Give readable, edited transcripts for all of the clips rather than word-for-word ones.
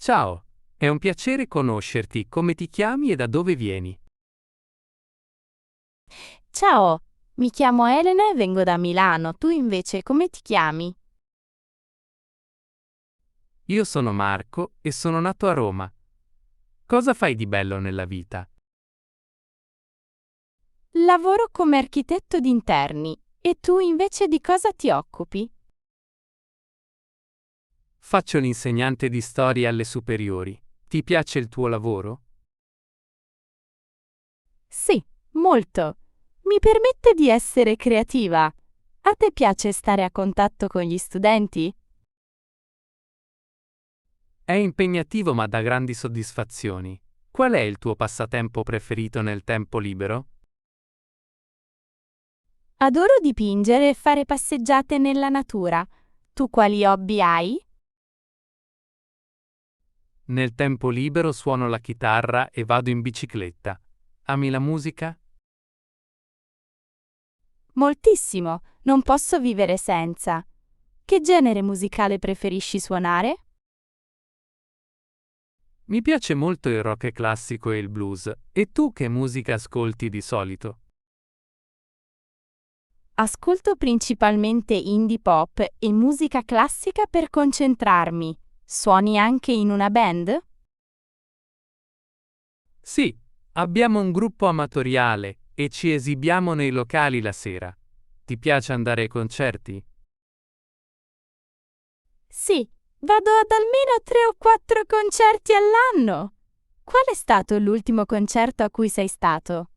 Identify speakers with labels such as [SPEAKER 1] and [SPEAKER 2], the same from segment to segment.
[SPEAKER 1] Ciao, è un piacere conoscerti. Come ti chiami e da dove vieni?
[SPEAKER 2] Ciao, mi chiamo Elena e vengo da Milano. Tu invece come ti chiami?
[SPEAKER 1] Io sono Marco e sono nato a Roma. Cosa fai di bello nella vita?
[SPEAKER 2] Lavoro come architetto di interni. E tu invece di cosa ti occupi?
[SPEAKER 1] Faccio l'insegnante di storia alle superiori. Ti piace il tuo lavoro?
[SPEAKER 2] Sì, molto. Mi permette di essere creativa. A te piace stare a contatto con gli studenti?
[SPEAKER 1] È impegnativo ma dà grandi soddisfazioni. Qual è il tuo passatempo preferito nel tempo libero?
[SPEAKER 2] Adoro dipingere e fare passeggiate nella natura. Tu quali hobby hai?
[SPEAKER 1] Nel tempo libero suono la chitarra e vado in bicicletta. Ami la musica?
[SPEAKER 2] Moltissimo, non posso vivere senza. Che genere musicale preferisci suonare?
[SPEAKER 1] Mi piace molto il rock classico e il blues. E tu che musica ascolti di solito?
[SPEAKER 2] Ascolto principalmente indie pop e musica classica per concentrarmi. Suoni anche in una band?
[SPEAKER 1] Sì, abbiamo un gruppo amatoriale e ci esibiamo nei locali la sera. Ti piace andare ai concerti?
[SPEAKER 2] Sì, vado ad almeno 3 o 4 concerti all'anno. Qual è stato l'ultimo concerto a cui sei stato?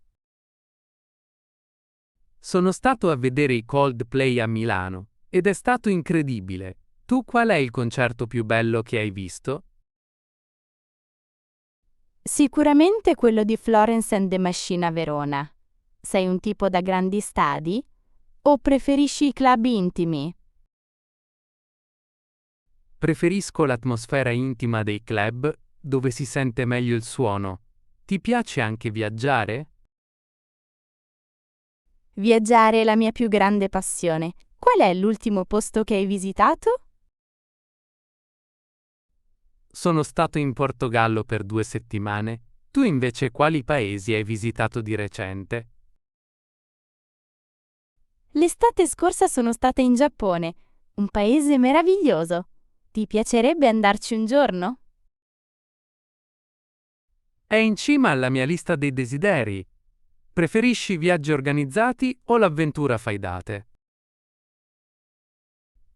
[SPEAKER 1] Sono stato a vedere i Coldplay a Milano ed è stato incredibile. Tu qual è il concerto più bello che hai visto?
[SPEAKER 2] Sicuramente quello di Florence and the Machine a Verona. Sei un tipo da grandi stadi? O preferisci i club intimi?
[SPEAKER 1] Preferisco l'atmosfera intima dei club, dove si sente meglio il suono. Ti piace anche viaggiare?
[SPEAKER 2] Viaggiare è la mia più grande passione. Qual è l'ultimo posto che hai visitato?
[SPEAKER 1] Sono stato in Portogallo per 2 settimane. Tu invece quali paesi hai visitato di recente?
[SPEAKER 2] L'estate scorsa sono stata in Giappone, un paese meraviglioso. Ti piacerebbe andarci un giorno?
[SPEAKER 1] È in cima alla mia lista dei desideri. Preferisci viaggi organizzati o l'avventura fai date?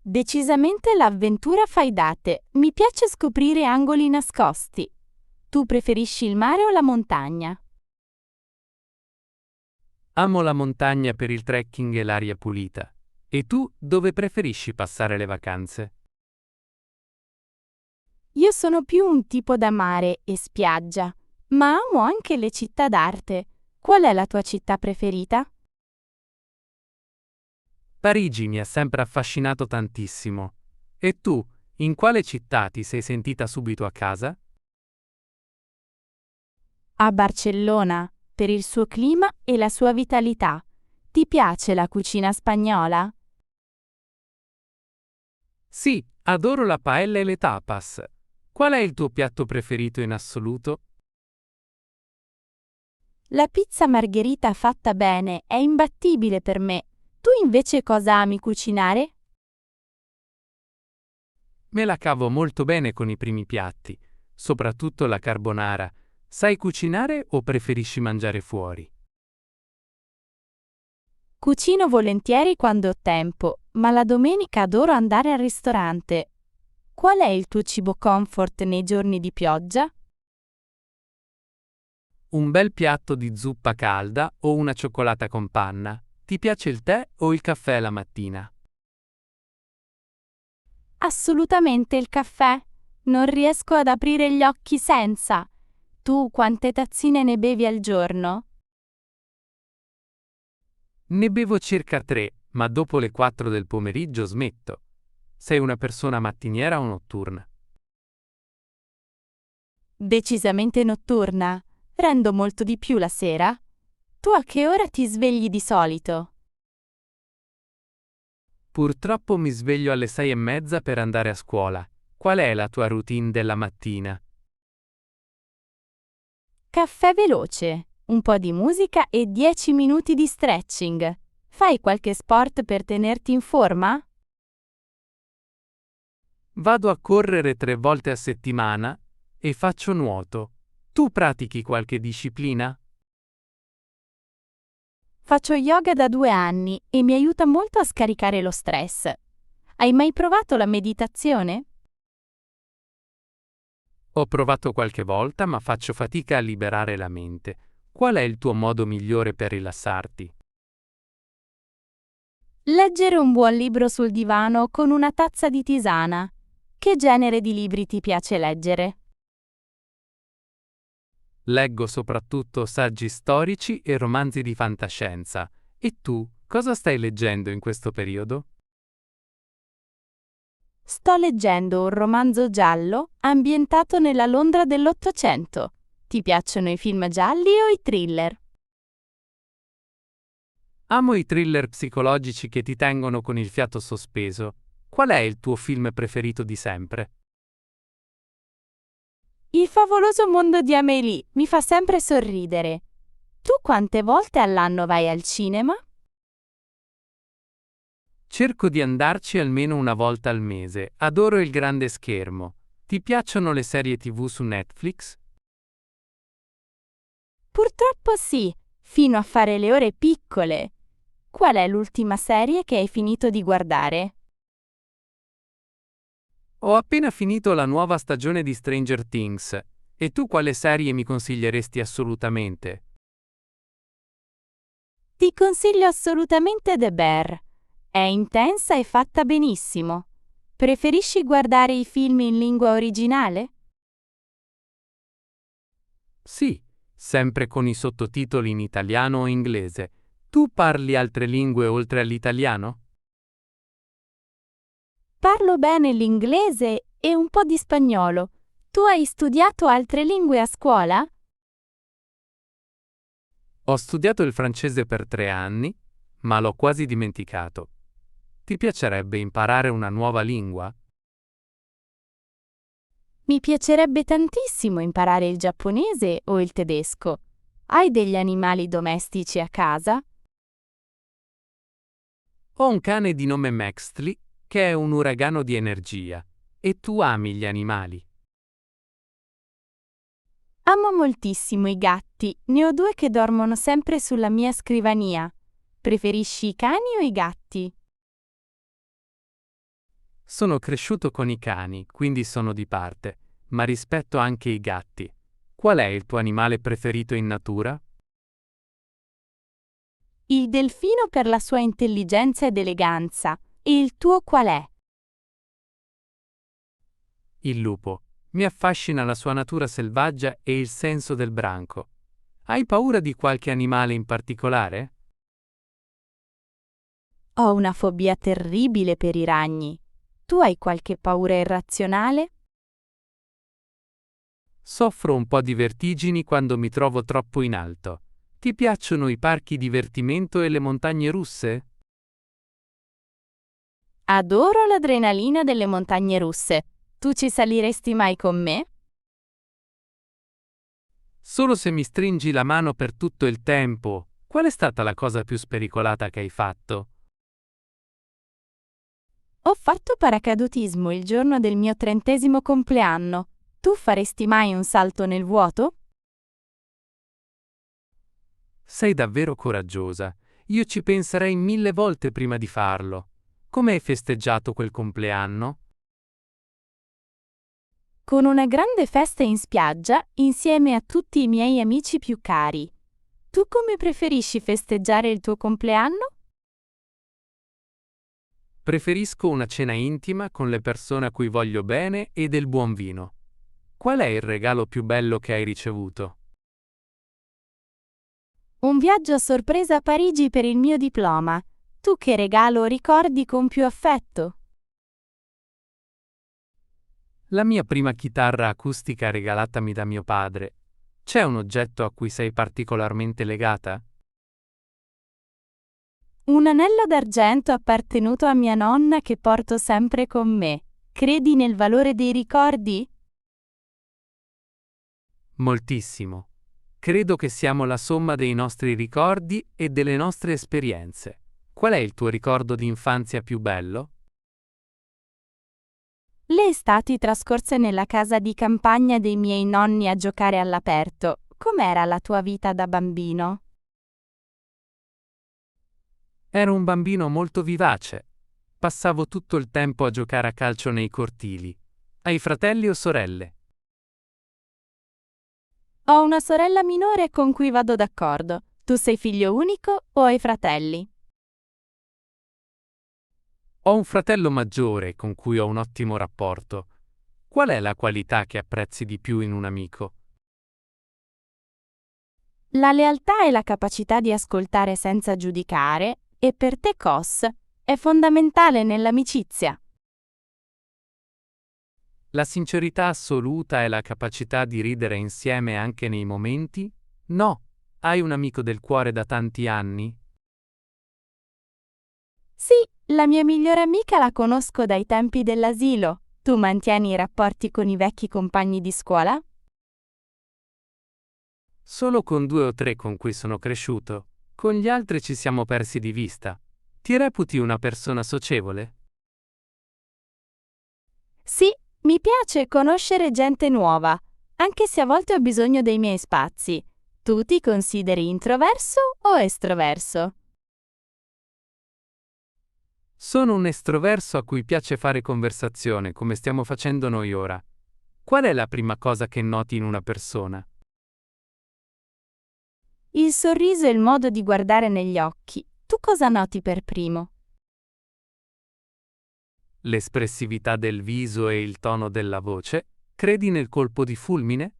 [SPEAKER 2] Decisamente l'avventura fai date. Mi piace scoprire angoli nascosti. Tu preferisci il mare o la montagna?
[SPEAKER 1] Amo la montagna per il trekking e l'aria pulita. E tu dove preferisci passare le vacanze?
[SPEAKER 2] Io sono più un tipo da mare e spiaggia, ma amo anche le città d'arte. Qual è la tua città preferita?
[SPEAKER 1] Parigi mi ha sempre affascinato tantissimo. E tu, in quale città ti sei sentita subito a casa?
[SPEAKER 2] A Barcellona, per il suo clima e la sua vitalità. Ti piace la cucina spagnola?
[SPEAKER 1] Sì, adoro la paella e le tapas. Qual è il tuo piatto preferito in assoluto?
[SPEAKER 2] La pizza margherita fatta bene è imbattibile per me. Tu invece cosa ami cucinare?
[SPEAKER 1] Me la cavo molto bene con i primi piatti, soprattutto la carbonara. Sai cucinare o preferisci mangiare fuori?
[SPEAKER 2] Cucino volentieri quando ho tempo, ma la domenica adoro andare al ristorante. Qual è il tuo cibo comfort nei giorni di pioggia?
[SPEAKER 1] Un bel piatto di zuppa calda o una cioccolata con panna. Ti piace il tè o il caffè la mattina?
[SPEAKER 2] Assolutamente il caffè. Non riesco ad aprire gli occhi senza. Tu quante tazzine ne bevi al giorno?
[SPEAKER 1] Ne bevo circa 3, ma dopo le 4 del pomeriggio smetto. Sei una persona mattiniera o notturna?
[SPEAKER 2] Decisamente notturna. Rendo molto di più la sera. Tu a che ora ti svegli di solito?
[SPEAKER 1] Purtroppo mi sveglio alle 6:30 per andare a scuola. Qual è la tua routine della mattina?
[SPEAKER 2] Caffè veloce, un po' di musica e 10 minuti di stretching. Fai qualche sport per tenerti in forma?
[SPEAKER 1] Vado a correre 3 volte a settimana e faccio nuoto. Tu pratichi qualche disciplina?
[SPEAKER 2] Faccio yoga da 2 anni e mi aiuta molto a scaricare lo stress. Hai mai provato la meditazione?
[SPEAKER 1] Ho provato qualche volta, ma faccio fatica a liberare la mente. Qual è il tuo modo migliore per rilassarti?
[SPEAKER 2] Leggere un buon libro sul divano con una tazza di tisana. Che genere di libri ti piace leggere?
[SPEAKER 1] Leggo soprattutto saggi storici e romanzi di fantascienza. E tu, cosa stai leggendo in questo periodo?
[SPEAKER 2] Sto leggendo un romanzo giallo ambientato nella Londra dell'Ottocento. Ti piacciono i film gialli o i thriller?
[SPEAKER 1] Amo i thriller psicologici che ti tengono con il fiato sospeso. Qual è il tuo film preferito di sempre?
[SPEAKER 2] Il favoloso mondo di Amélie mi fa sempre sorridere. Tu quante volte all'anno vai al cinema?
[SPEAKER 1] Cerco di andarci almeno una volta al mese. Adoro il grande schermo. Ti piacciono le serie TV su Netflix?
[SPEAKER 2] Purtroppo sì, fino a fare le ore piccole. Qual è l'ultima serie che hai finito di guardare?
[SPEAKER 1] Ho appena finito la nuova stagione di Stranger Things. E tu quale serie mi consiglieresti assolutamente?
[SPEAKER 2] Ti consiglio assolutamente The Bear. È intensa e fatta benissimo. Preferisci guardare i film in lingua originale?
[SPEAKER 1] Sì, sempre con i sottotitoli in italiano o inglese. Tu parli altre lingue oltre all'italiano?
[SPEAKER 2] Parlo bene l'inglese e un po' di spagnolo. Tu hai studiato altre lingue a scuola?
[SPEAKER 1] Ho studiato il francese per 3 anni, ma l'ho quasi dimenticato. Ti piacerebbe imparare una nuova lingua?
[SPEAKER 2] Mi piacerebbe tantissimo imparare il giapponese o il tedesco. Hai degli animali domestici a casa?
[SPEAKER 1] Ho un cane di nome Maxley, che è un uragano di energia. E tu ami gli animali?
[SPEAKER 2] Amo moltissimo i gatti, ne ho 2 che dormono sempre sulla mia scrivania. Preferisci i cani o i gatti?
[SPEAKER 1] Sono cresciuto con i cani, quindi sono di parte, ma rispetto anche i gatti. Qual è il tuo animale preferito in natura?
[SPEAKER 2] Il delfino per la sua intelligenza ed eleganza. E il tuo qual è?
[SPEAKER 1] Il lupo. Mi affascina la sua natura selvaggia e il senso del branco. Hai paura di qualche animale in particolare?
[SPEAKER 2] Ho una fobia terribile per i ragni. Tu hai qualche paura irrazionale?
[SPEAKER 1] Soffro un po' di vertigini quando mi trovo troppo in alto. Ti piacciono i parchi divertimento e le montagne russe?
[SPEAKER 2] Adoro l'adrenalina delle montagne russe. Tu ci saliresti mai con me?
[SPEAKER 1] Solo se mi stringi la mano per tutto il tempo. Qual è stata la cosa più spericolata che hai fatto?
[SPEAKER 2] Ho fatto paracadutismo il giorno del mio 30° compleanno. Tu faresti mai un salto nel vuoto?
[SPEAKER 1] Sei davvero coraggiosa. Io ci penserei 1000 volte prima di farlo. Come hai festeggiato quel compleanno?
[SPEAKER 2] Con una grande festa in spiaggia, insieme a tutti i miei amici più cari. Tu come preferisci festeggiare il tuo compleanno?
[SPEAKER 1] Preferisco una cena intima con le persone a cui voglio bene e del buon vino. Qual è il regalo più bello che hai ricevuto?
[SPEAKER 2] Un viaggio a sorpresa a Parigi per il mio diploma. Tu che regalo ricordi con più affetto?
[SPEAKER 1] La mia prima chitarra acustica regalatami da mio padre. C'è un oggetto a cui sei particolarmente legata?
[SPEAKER 2] Un anello d'argento appartenuto a mia nonna che porto sempre con me. Credi nel valore dei ricordi?
[SPEAKER 1] Moltissimo. Credo che siamo la somma dei nostri ricordi e delle nostre esperienze. Qual è il tuo ricordo di infanzia più bello?
[SPEAKER 2] Le estati trascorse nella casa di campagna dei miei nonni a giocare all'aperto. Com'era la tua vita da bambino?
[SPEAKER 1] Ero un bambino molto vivace. Passavo tutto il tempo a giocare a calcio nei cortili. Hai fratelli o sorelle?
[SPEAKER 2] Ho una sorella minore con cui vado d'accordo. Tu sei figlio unico o hai fratelli?
[SPEAKER 1] Ho un fratello maggiore con cui ho un ottimo rapporto. Qual è la qualità che apprezzi di più in un amico?
[SPEAKER 2] La lealtà e la capacità di ascoltare senza giudicare, e per te Cos, è fondamentale nell'amicizia.
[SPEAKER 1] La sincerità assoluta e la capacità di ridere insieme anche nei momenti? No. Hai un amico del cuore da tanti anni?
[SPEAKER 2] Sì, la mia migliore amica la conosco dai tempi dell'asilo. Tu mantieni i rapporti con i vecchi compagni di scuola?
[SPEAKER 1] Solo con 2 o 3 con cui sono cresciuto. Con gli altri ci siamo persi di vista. Ti reputi una persona socievole?
[SPEAKER 2] Sì, mi piace conoscere gente nuova, anche se a volte ho bisogno dei miei spazi. Tu ti consideri introverso o estroverso?
[SPEAKER 1] Sono un estroverso a cui piace fare conversazione, come stiamo facendo noi ora. Qual è la prima cosa che noti in una persona?
[SPEAKER 2] Il sorriso e il modo di guardare negli occhi. Tu cosa noti per primo?
[SPEAKER 1] L'espressività del viso e il tono della voce? Credi nel colpo di fulmine?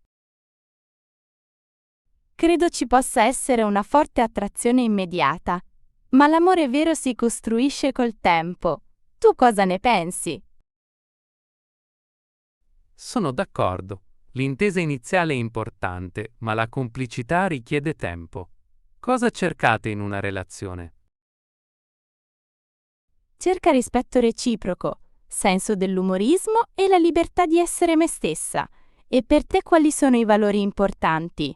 [SPEAKER 2] Credo ci possa essere una forte attrazione immediata, ma l'amore vero si costruisce col tempo. Tu cosa ne pensi?
[SPEAKER 1] Sono d'accordo. L'intesa iniziale è importante, ma la complicità richiede tempo. Cosa cercate in una relazione?
[SPEAKER 2] Cerca rispetto reciproco, senso dell'umorismo e la libertà di essere me stessa. E per te quali sono i valori importanti?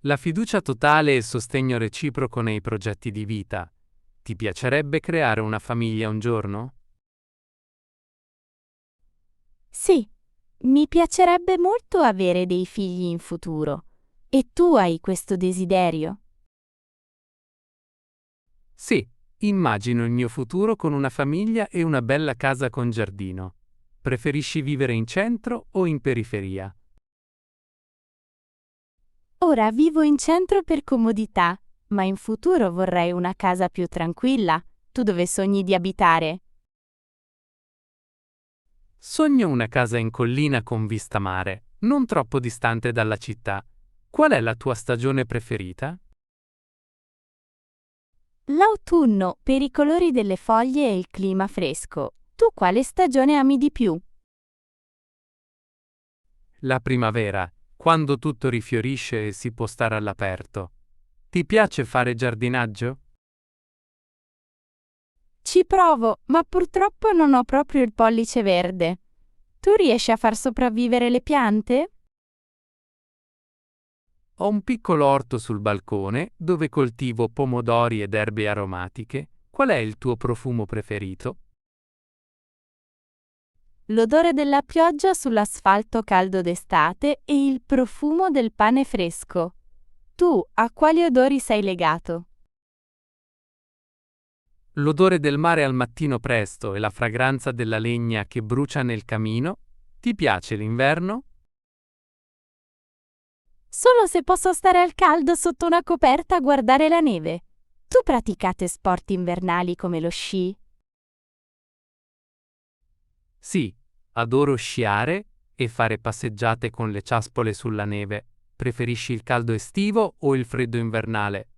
[SPEAKER 1] La fiducia totale e il sostegno reciproco nei progetti di vita. Ti piacerebbe creare una famiglia un giorno?
[SPEAKER 2] Sì, mi piacerebbe molto avere dei figli in futuro. E tu hai questo desiderio?
[SPEAKER 1] Sì, immagino il mio futuro con una famiglia e una bella casa con giardino. Preferisci vivere in centro o in periferia?
[SPEAKER 2] Ora vivo in centro per comodità, ma in futuro vorrei una casa più tranquilla. Tu dove sogni di abitare?
[SPEAKER 1] Sogno una casa in collina con vista mare, non troppo distante dalla città. Qual è la tua stagione preferita?
[SPEAKER 2] L'autunno per i colori delle foglie e il clima fresco. Tu quale stagione ami di più?
[SPEAKER 1] La primavera, quando tutto rifiorisce e si può stare all'aperto. Ti piace fare giardinaggio?
[SPEAKER 2] Ci provo, ma purtroppo non ho proprio il pollice verde. Tu riesci a far sopravvivere le piante?
[SPEAKER 1] Ho un piccolo orto sul balcone dove coltivo pomodori ed erbe aromatiche. Qual è il tuo profumo preferito?
[SPEAKER 2] L'odore della pioggia sull'asfalto caldo d'estate e il profumo del pane fresco. Tu a quali odori sei legato?
[SPEAKER 1] L'odore del mare al mattino presto e la fragranza della legna che brucia nel camino? Ti piace l'inverno?
[SPEAKER 2] Solo se posso stare al caldo sotto una coperta a guardare la neve. Tu praticate sport invernali come lo sci?
[SPEAKER 1] Sì, adoro sciare e fare passeggiate con le ciaspole sulla neve. Preferisci il caldo estivo o il freddo invernale?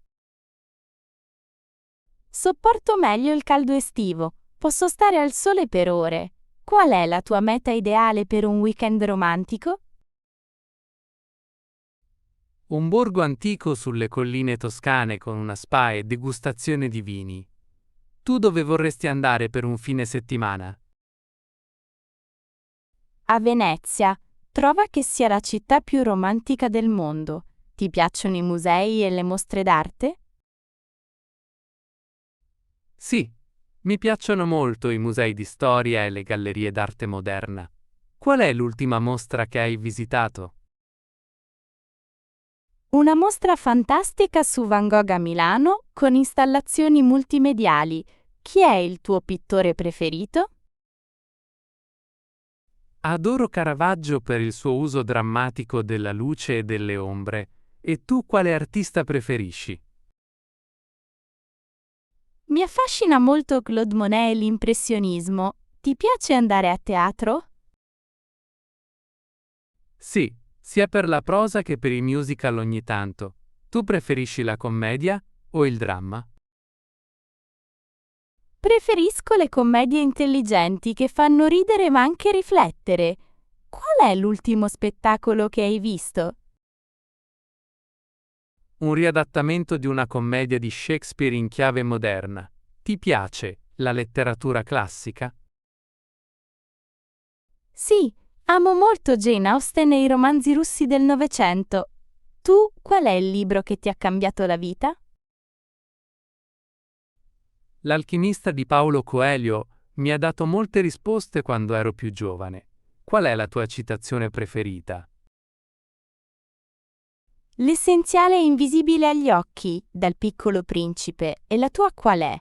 [SPEAKER 2] Sopporto meglio il caldo estivo. Posso stare al sole per ore. Qual è la tua meta ideale per un weekend romantico?
[SPEAKER 1] Un borgo antico sulle colline toscane con una spa e degustazione di vini. Tu dove vorresti andare per un fine settimana?
[SPEAKER 2] A Venezia. trova che sia la città più romantica del mondo? Ti piacciono i musei e le mostre d'arte?
[SPEAKER 1] Sì, mi piacciono molto i musei di storia e le gallerie d'arte moderna. Qual è l'ultima mostra che hai visitato?
[SPEAKER 2] Una mostra fantastica su Van Gogh a Milano con installazioni multimediali. Chi è il tuo pittore preferito?
[SPEAKER 1] Adoro Caravaggio per il suo uso drammatico della luce e delle ombre. E tu quale artista preferisci?
[SPEAKER 2] Mi affascina molto Claude Monet e l'impressionismo. Ti piace andare a teatro?
[SPEAKER 1] Sì, sia per la prosa che per i musical ogni tanto. Tu preferisci la commedia o il dramma?
[SPEAKER 2] Preferisco le commedie intelligenti che fanno ridere ma anche riflettere. Qual è l'ultimo spettacolo che hai visto?
[SPEAKER 1] Un riadattamento di una commedia di Shakespeare in chiave moderna. Ti piace la letteratura classica?
[SPEAKER 2] Sì, amo molto Jane Austen e i romanzi russi del Novecento. Tu, qual è il libro che ti ha cambiato la vita?
[SPEAKER 1] L'alchimista di Paulo Coelho mi ha dato molte risposte quando ero più giovane. Qual è la tua citazione preferita?
[SPEAKER 2] L'essenziale è invisibile agli occhi, dal Piccolo Principe, e la tua qual è?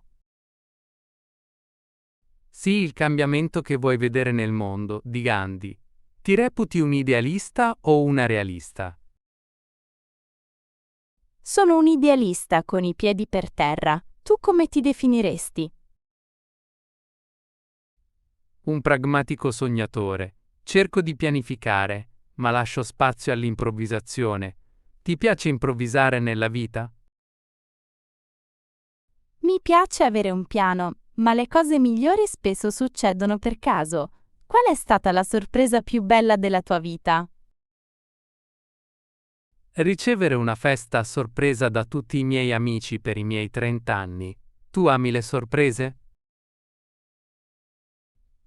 [SPEAKER 1] Sì, il cambiamento che vuoi vedere nel mondo, di Gandhi. Ti reputi un idealista o una realista?
[SPEAKER 2] Sono un idealista con i piedi per terra. Tu come ti definiresti?
[SPEAKER 1] Un pragmatico sognatore. Cerco di pianificare, ma lascio spazio all'improvvisazione. Ti piace improvvisare nella vita?
[SPEAKER 2] Mi piace avere un piano, ma le cose migliori spesso succedono per caso. Qual è stata la sorpresa più bella della tua vita?
[SPEAKER 1] Ricevere una festa a sorpresa da tutti i miei amici per i miei 30 anni. Tu ami le sorprese?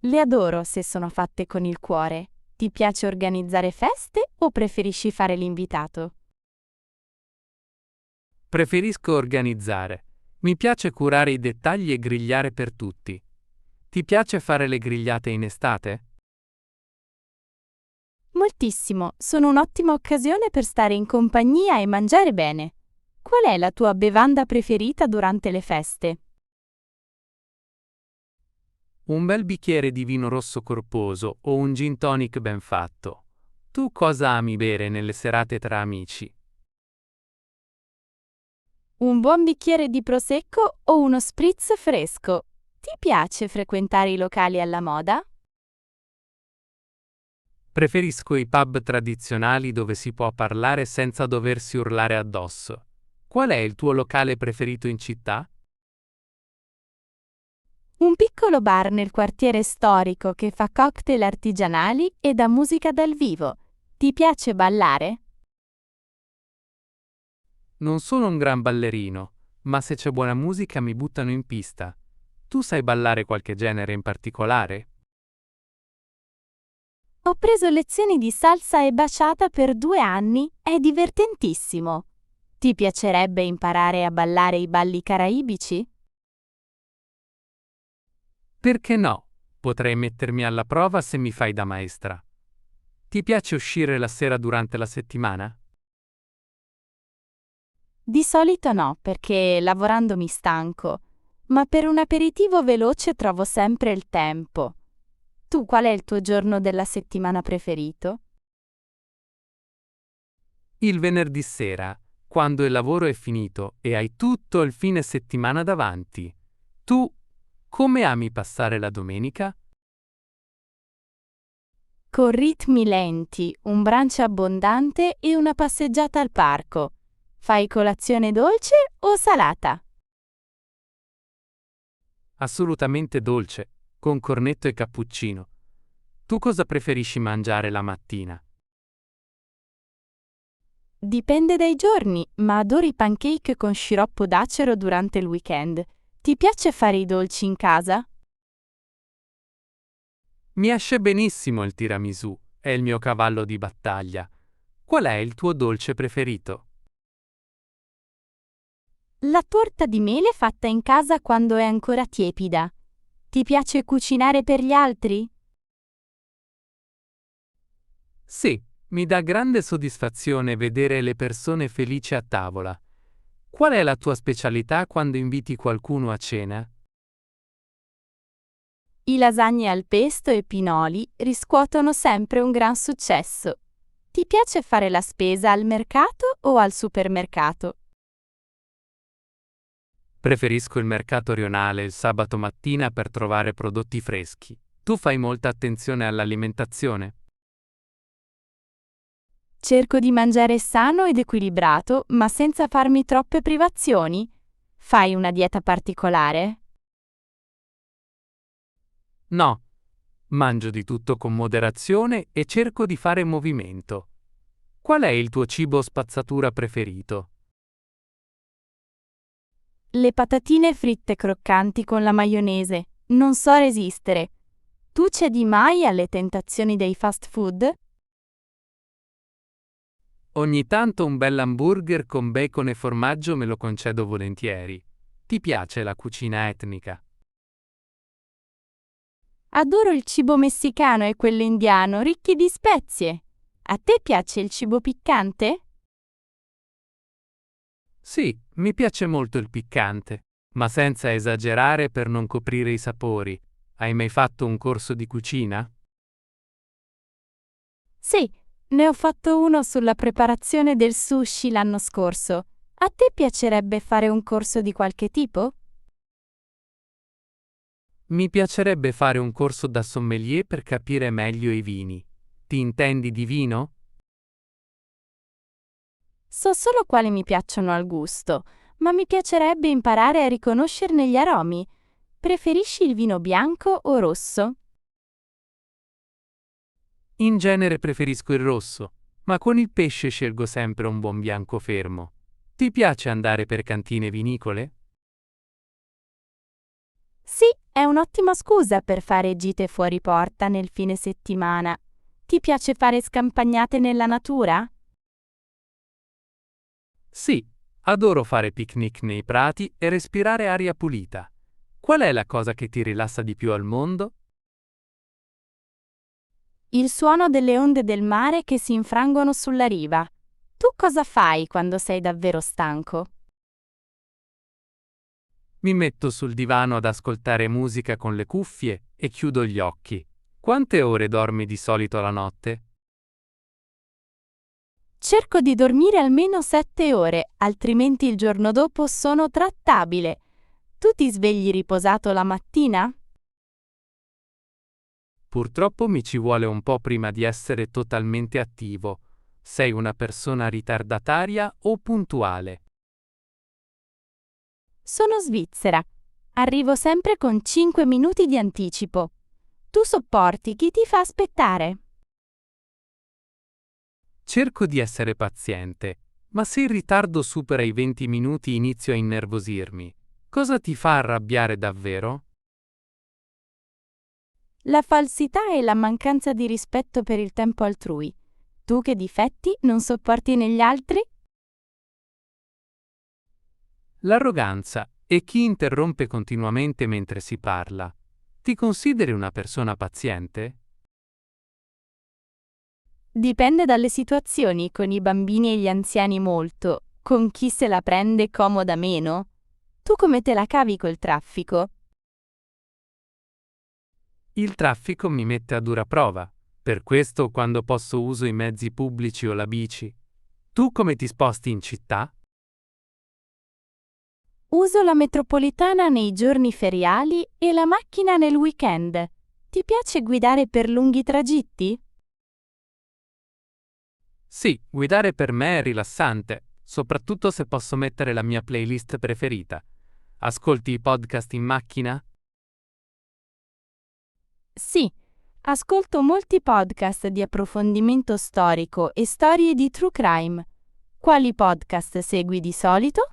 [SPEAKER 2] Le adoro se sono fatte con il cuore. Ti piace organizzare feste o preferisci fare l'invitato?
[SPEAKER 1] Preferisco organizzare. Mi piace curare i dettagli e grigliare per tutti. Ti piace fare le grigliate in estate?
[SPEAKER 2] Moltissimo, sono un'ottima occasione per stare in compagnia e mangiare bene. Qual è la tua bevanda preferita durante le feste?
[SPEAKER 1] Un bel bicchiere di vino rosso corposo o un gin tonic ben fatto. Tu cosa ami bere nelle serate tra amici?
[SPEAKER 2] Un buon bicchiere di prosecco o uno spritz fresco? Ti piace frequentare i locali alla moda?
[SPEAKER 1] Preferisco i pub tradizionali dove si può parlare senza doversi urlare addosso. Qual è il tuo locale preferito in città?
[SPEAKER 2] Un piccolo bar nel quartiere storico che fa cocktail artigianali e dà musica dal vivo. Ti piace ballare?
[SPEAKER 1] Non sono un gran ballerino, ma se c'è buona musica mi buttano in pista. Tu sai ballare qualche genere in particolare?
[SPEAKER 2] Ho preso lezioni di salsa e bachata per 2 anni, è divertentissimo. Ti piacerebbe imparare a ballare i balli caraibici?
[SPEAKER 1] Perché no? Potrei mettermi alla prova se mi fai da maestra. Ti piace uscire la sera durante la settimana?
[SPEAKER 2] Di solito no, perché lavorando mi stanco, ma per un aperitivo veloce trovo sempre il tempo. Tu qual è il tuo giorno della settimana preferito?
[SPEAKER 1] Il venerdì sera, quando il lavoro è finito e hai tutto il fine settimana davanti. Tu come ami passare la domenica?
[SPEAKER 2] Con ritmi lenti, un brunch abbondante e una passeggiata al parco. Fai colazione dolce o salata?
[SPEAKER 1] Assolutamente dolce, con cornetto e cappuccino. Tu cosa preferisci mangiare la mattina?
[SPEAKER 2] Dipende dai giorni, ma adoro i pancake con sciroppo d'acero durante il weekend. Ti piace fare i dolci in casa?
[SPEAKER 1] Mi esce benissimo il tiramisù. è il mio cavallo di battaglia. Qual è il tuo dolce preferito?
[SPEAKER 2] La torta di mele fatta in casa quando è ancora tiepida. Ti piace cucinare per gli altri?
[SPEAKER 1] Sì, mi dà grande soddisfazione vedere le persone felici a tavola. Qual è la tua specialità quando inviti qualcuno a cena?
[SPEAKER 2] I lasagne al pesto e pinoli riscuotono sempre un gran successo. Ti piace fare la spesa al mercato o al supermercato?
[SPEAKER 1] Preferisco il mercato rionale il sabato mattina per trovare prodotti freschi. Tu fai molta attenzione all'alimentazione?
[SPEAKER 2] Cerco di mangiare sano ed equilibrato, ma senza farmi troppe privazioni. Fai una dieta particolare?
[SPEAKER 1] No. Mangio di tutto con moderazione e cerco di fare movimento. Qual è il tuo cibo spazzatura preferito?
[SPEAKER 2] Le patatine fritte croccanti con la maionese. Non so resistere. Tu cedi mai alle tentazioni dei fast food?
[SPEAKER 1] Ogni tanto un bel hamburger con bacon e formaggio me lo concedo volentieri. Ti piace la cucina etnica?
[SPEAKER 2] Adoro il cibo messicano e quello indiano, ricchi di spezie. A te piace il cibo piccante?
[SPEAKER 1] Sì, mi piace molto il piccante, ma senza esagerare per non coprire i sapori. Hai mai fatto un corso di cucina?
[SPEAKER 2] Sì, ne ho fatto uno sulla preparazione del sushi l'anno scorso. A te piacerebbe fare un corso di qualche tipo?
[SPEAKER 1] Mi piacerebbe fare un corso da sommelier per capire meglio i vini. Ti intendi di vino?
[SPEAKER 2] So solo quali mi piacciono al gusto, ma mi piacerebbe imparare a riconoscerne gli aromi. Preferisci il vino bianco o rosso?
[SPEAKER 1] In genere preferisco il rosso, ma con il pesce scelgo sempre un buon bianco fermo. Ti piace andare per cantine vinicole?
[SPEAKER 2] Sì, è un'ottima scusa per fare gite fuori porta nel fine settimana. Ti piace fare scampagnate nella natura?
[SPEAKER 1] Sì, adoro fare picnic nei prati e respirare aria pulita. Qual è la cosa che ti rilassa di più al mondo?
[SPEAKER 2] Il suono delle onde del mare che si infrangono sulla riva. Tu cosa fai quando sei davvero stanco?
[SPEAKER 1] Mi metto sul divano ad ascoltare musica con le cuffie e chiudo gli occhi. Quante ore dormi di solito la notte?
[SPEAKER 2] Cerco di dormire almeno 7 ore, altrimenti il giorno dopo sono trattabile. Tu ti svegli riposato la mattina?
[SPEAKER 1] Purtroppo mi ci vuole un po' prima di essere totalmente attivo. Sei una persona ritardataria o puntuale?
[SPEAKER 2] Sono svizzera. Arrivo sempre con 5 minuti di anticipo. Tu sopporti chi ti fa aspettare?
[SPEAKER 1] Cerco di essere paziente, ma se il ritardo supera i 20 minuti inizio a innervosirmi. Cosa ti fa arrabbiare davvero?
[SPEAKER 2] La falsità e la mancanza di rispetto per il tempo altrui. Tu che difetti non sopporti negli altri?
[SPEAKER 1] L'arroganza e chi interrompe continuamente mentre si parla. Ti consideri una persona paziente?
[SPEAKER 2] Dipende dalle situazioni, con i bambini e gli anziani molto, con chi se la prende comoda meno. Tu come te la cavi col traffico?
[SPEAKER 1] Il traffico mi mette a dura prova, per questo quando posso uso i mezzi pubblici o la bici. Tu come ti sposti in città?
[SPEAKER 2] Uso la metropolitana nei giorni feriali e la macchina nel weekend. Ti piace guidare per lunghi tragitti?
[SPEAKER 1] Sì, guidare per me è rilassante, soprattutto se posso mettere la mia playlist preferita. Ascolti i podcast in macchina?
[SPEAKER 2] Sì, ascolto molti podcast di approfondimento storico e storie di true crime. Quali podcast segui di solito?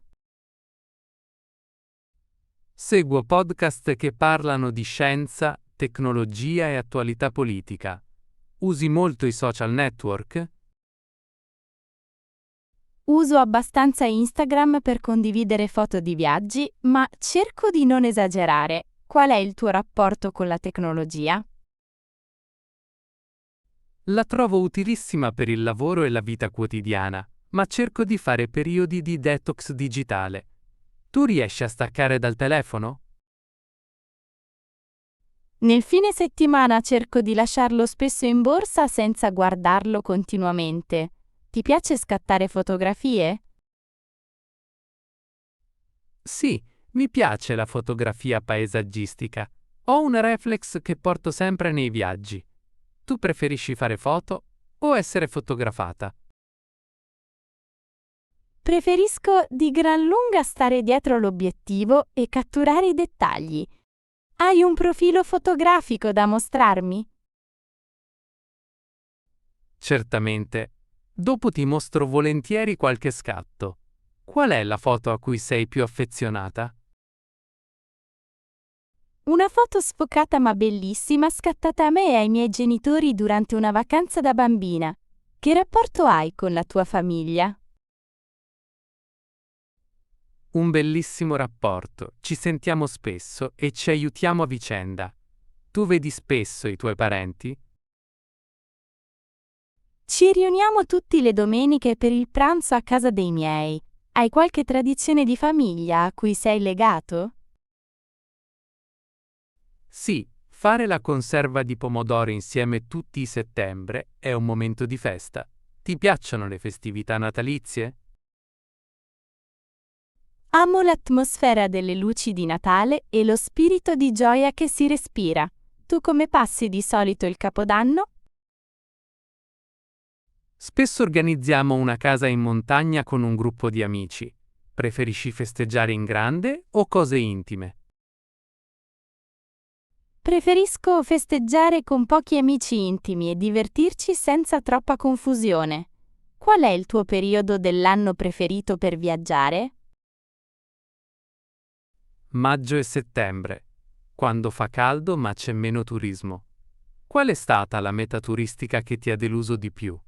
[SPEAKER 1] Seguo podcast che parlano di scienza, tecnologia e attualità politica. Usi molto i social network?
[SPEAKER 2] Uso abbastanza Instagram per condividere foto di viaggi, ma cerco di non esagerare. Qual è il tuo rapporto con la tecnologia?
[SPEAKER 1] La trovo utilissima per il lavoro e la vita quotidiana, ma cerco di fare periodi di detox digitale. Tu riesci a staccare dal telefono?
[SPEAKER 2] Nel fine settimana cerco di lasciarlo spesso in borsa senza guardarlo continuamente. Ti piace scattare fotografie?
[SPEAKER 1] Sì, mi piace la fotografia paesaggistica. Ho una reflex che porto sempre nei viaggi. Tu preferisci fare foto o essere fotografata?
[SPEAKER 2] Preferisco di gran lunga stare dietro l'obiettivo e catturare i dettagli. Hai un profilo fotografico da mostrarmi?
[SPEAKER 1] Certamente. Dopo ti mostro volentieri qualche scatto. Qual è la foto a cui sei più affezionata?
[SPEAKER 2] Una foto sfocata ma bellissima scattata a me e ai miei genitori durante una vacanza da bambina. Che rapporto hai con la tua famiglia?
[SPEAKER 1] Un bellissimo rapporto, ci sentiamo spesso e ci aiutiamo a vicenda. Tu vedi spesso i tuoi parenti?
[SPEAKER 2] Ci riuniamo tutte le domeniche per il pranzo a casa dei miei. Hai qualche tradizione di famiglia a cui sei legato?
[SPEAKER 1] Sì, fare la conserva di pomodori insieme tutti i settembre è un momento di festa. Ti piacciono le festività natalizie?
[SPEAKER 2] Amo l'atmosfera delle luci di Natale e lo spirito di gioia che si respira. Tu come passi di solito il Capodanno?
[SPEAKER 1] Spesso organizziamo una casa in montagna con un gruppo di amici. Preferisci festeggiare in grande o cose intime?
[SPEAKER 2] Preferisco festeggiare con pochi amici intimi e divertirci senza troppa confusione. Qual è il tuo periodo dell'anno preferito per viaggiare?
[SPEAKER 1] Maggio e settembre, quando fa caldo ma c'è meno turismo. Qual è stata la meta turistica che ti ha deluso di più?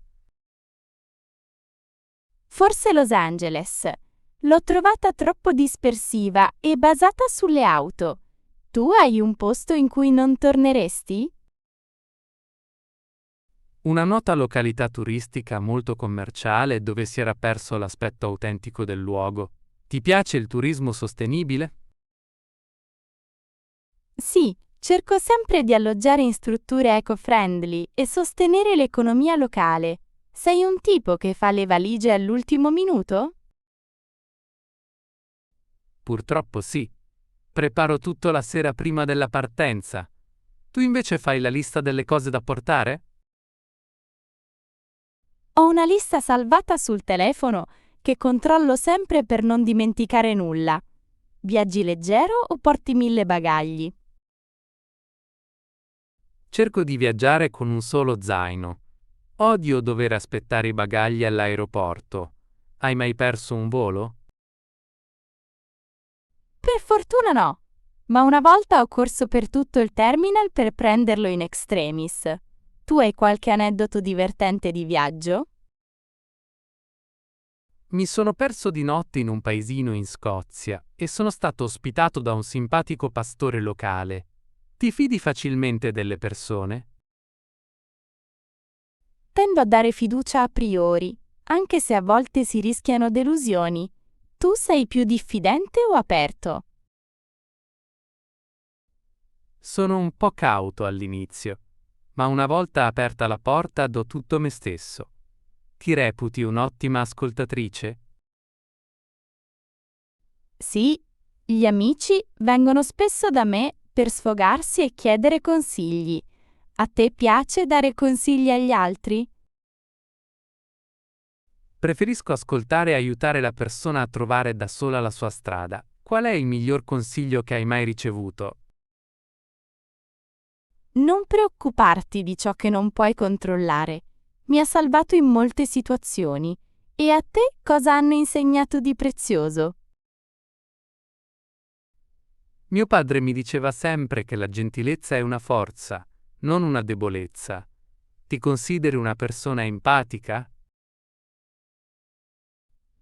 [SPEAKER 2] Forse Los Angeles. L'ho trovata troppo dispersiva e basata sulle auto. Tu hai un posto in cui non torneresti?
[SPEAKER 1] Una nota località turistica molto commerciale dove si era perso l'aspetto autentico del luogo. Ti piace il turismo sostenibile?
[SPEAKER 2] Sì, cerco sempre di alloggiare in strutture eco-friendly e sostenere l'economia locale. Sei un tipo che fa le valigie all'ultimo minuto?
[SPEAKER 1] Purtroppo sì. Preparo tutto la sera prima della partenza. Tu invece fai la lista delle cose da portare?
[SPEAKER 2] Ho una lista salvata sul telefono che controllo sempre per non dimenticare nulla. Viaggi leggero o porti 1000 bagagli?
[SPEAKER 1] Cerco di viaggiare con un solo zaino. Odio dover aspettare i bagagli all'aeroporto. Hai mai perso un volo?
[SPEAKER 2] Per fortuna no, ma una volta ho corso per tutto il terminal per prenderlo in extremis. Tu hai qualche aneddoto divertente di viaggio?
[SPEAKER 1] Mi sono perso di notte in un paesino in Scozia e sono stato ospitato da un simpatico pastore locale. Ti fidi facilmente delle persone?
[SPEAKER 2] Tendo a dare fiducia a priori, anche se a volte si rischiano delusioni. Tu sei più diffidente o aperto?
[SPEAKER 1] Sono un po' cauto all'inizio, ma una volta aperta la porta do tutto me stesso. Ti reputi un'ottima ascoltatrice?
[SPEAKER 2] Sì, gli amici vengono spesso da me per sfogarsi e chiedere consigli. A te piace dare consigli agli altri?
[SPEAKER 1] Preferisco ascoltare e aiutare la persona a trovare da sola la sua strada. Qual è il miglior consiglio che hai mai ricevuto?
[SPEAKER 2] Non preoccuparti di ciò che non puoi controllare. Mi ha salvato in molte situazioni. E a te cosa hanno insegnato di prezioso?
[SPEAKER 1] Mio padre mi diceva sempre che la gentilezza è una forza, non una debolezza. Ti consideri una persona empatica?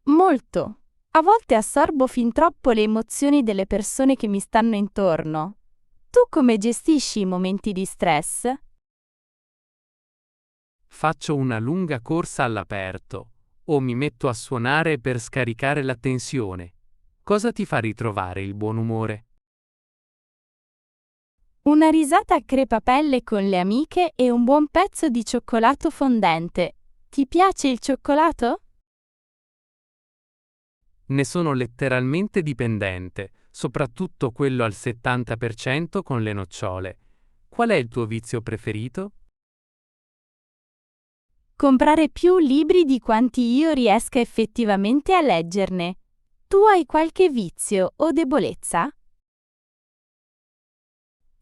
[SPEAKER 2] Molto. A volte assorbo fin troppo le emozioni delle persone che mi stanno intorno. Tu come gestisci i momenti di stress?
[SPEAKER 1] Faccio una lunga corsa all'aperto o mi metto a suonare per scaricare la tensione. Cosa ti fa ritrovare il buon umore?
[SPEAKER 2] Una risata a crepapelle con le amiche e un buon pezzo di cioccolato fondente. Ti piace il cioccolato?
[SPEAKER 1] Ne sono letteralmente dipendente, soprattutto quello al 70% con le nocciole. Qual è il tuo vizio preferito?
[SPEAKER 2] Comprare più libri di quanti io riesca effettivamente a leggerne. Tu hai qualche vizio o debolezza?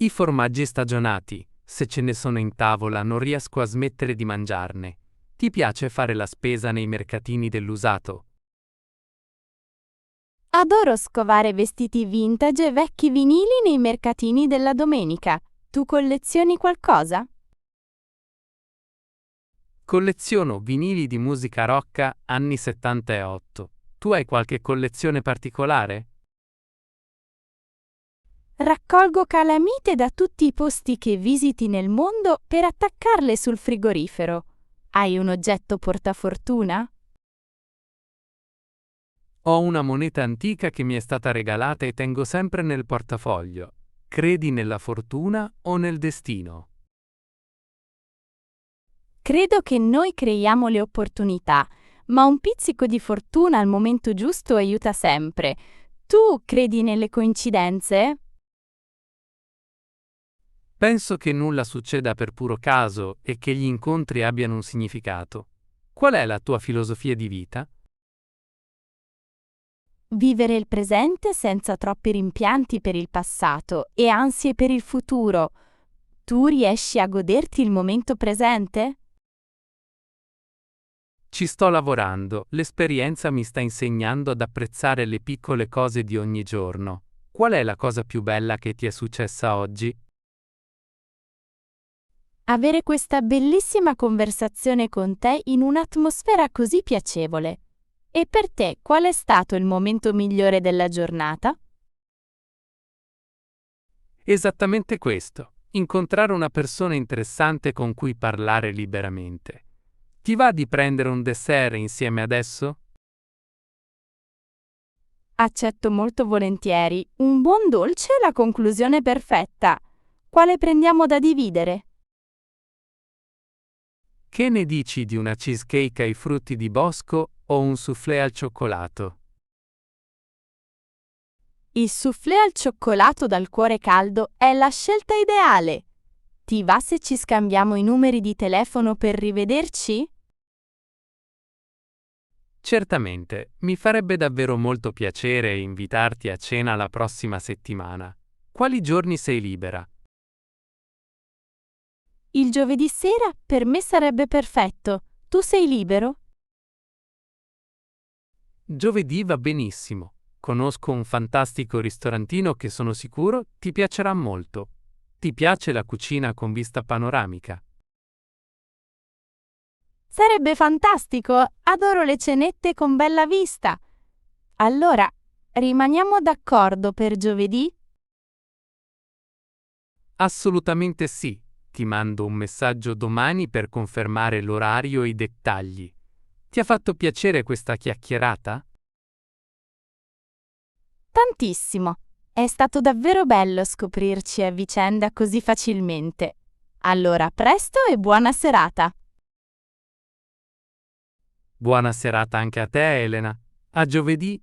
[SPEAKER 1] I formaggi stagionati. Se ce ne sono in tavola non riesco a smettere di mangiarne. Ti piace fare la spesa nei mercatini dell'usato?
[SPEAKER 2] Adoro scovare vestiti vintage e vecchi vinili nei mercatini della domenica. Tu collezioni qualcosa?
[SPEAKER 1] Colleziono vinili di musica rock anni 78. Tu hai qualche collezione particolare?
[SPEAKER 2] Raccolgo calamite da tutti i posti che visiti nel mondo per attaccarle sul frigorifero. Hai un oggetto portafortuna?
[SPEAKER 1] Ho una moneta antica che mi è stata regalata e tengo sempre nel portafoglio. Credi nella fortuna o nel destino?
[SPEAKER 2] Credo che noi creiamo le opportunità, ma un pizzico di fortuna al momento giusto aiuta sempre. Tu credi nelle coincidenze?
[SPEAKER 1] Penso che nulla succeda per puro caso e che gli incontri abbiano un significato. Qual è la tua filosofia di vita?
[SPEAKER 2] Vivere il presente senza troppi rimpianti per il passato e ansie per il futuro. Tu riesci a goderti il momento presente?
[SPEAKER 1] Ci sto lavorando, l'esperienza mi sta insegnando ad apprezzare le piccole cose di ogni giorno. Qual è la cosa più bella che ti è successa oggi?
[SPEAKER 2] Avere questa bellissima conversazione con te in un'atmosfera così piacevole. E per te qual è stato il momento migliore della giornata?
[SPEAKER 1] Esattamente questo, incontrare una persona interessante con cui parlare liberamente. Ti va di prendere un dessert insieme adesso?
[SPEAKER 2] Accetto molto volentieri. Un buon dolce è la conclusione perfetta. Quale prendiamo da dividere?
[SPEAKER 1] Che ne dici di una cheesecake ai frutti di bosco o un soufflé al cioccolato?
[SPEAKER 2] Il soufflé al cioccolato dal cuore caldo è la scelta ideale. Ti va se ci scambiamo i numeri di telefono per rivederci?
[SPEAKER 1] Certamente, mi farebbe davvero molto piacere invitarti a cena la prossima settimana. Quali giorni sei libera?
[SPEAKER 2] Il giovedì sera per me sarebbe perfetto. Tu sei libero?
[SPEAKER 1] Giovedì va benissimo. Conosco un fantastico ristorantino che sono sicuro ti piacerà molto. Ti piace la cucina con vista panoramica?
[SPEAKER 2] Sarebbe fantastico! Adoro le cenette con bella vista. Allora, rimaniamo d'accordo per giovedì?
[SPEAKER 1] Assolutamente sì. Ti mando un messaggio domani per confermare l'orario e i dettagli. Ti ha fatto piacere questa chiacchierata?
[SPEAKER 2] Tantissimo. È stato davvero bello scoprirci a vicenda così facilmente. Allora, a presto e buona serata.
[SPEAKER 1] Buona serata anche a te, Elena. A giovedì.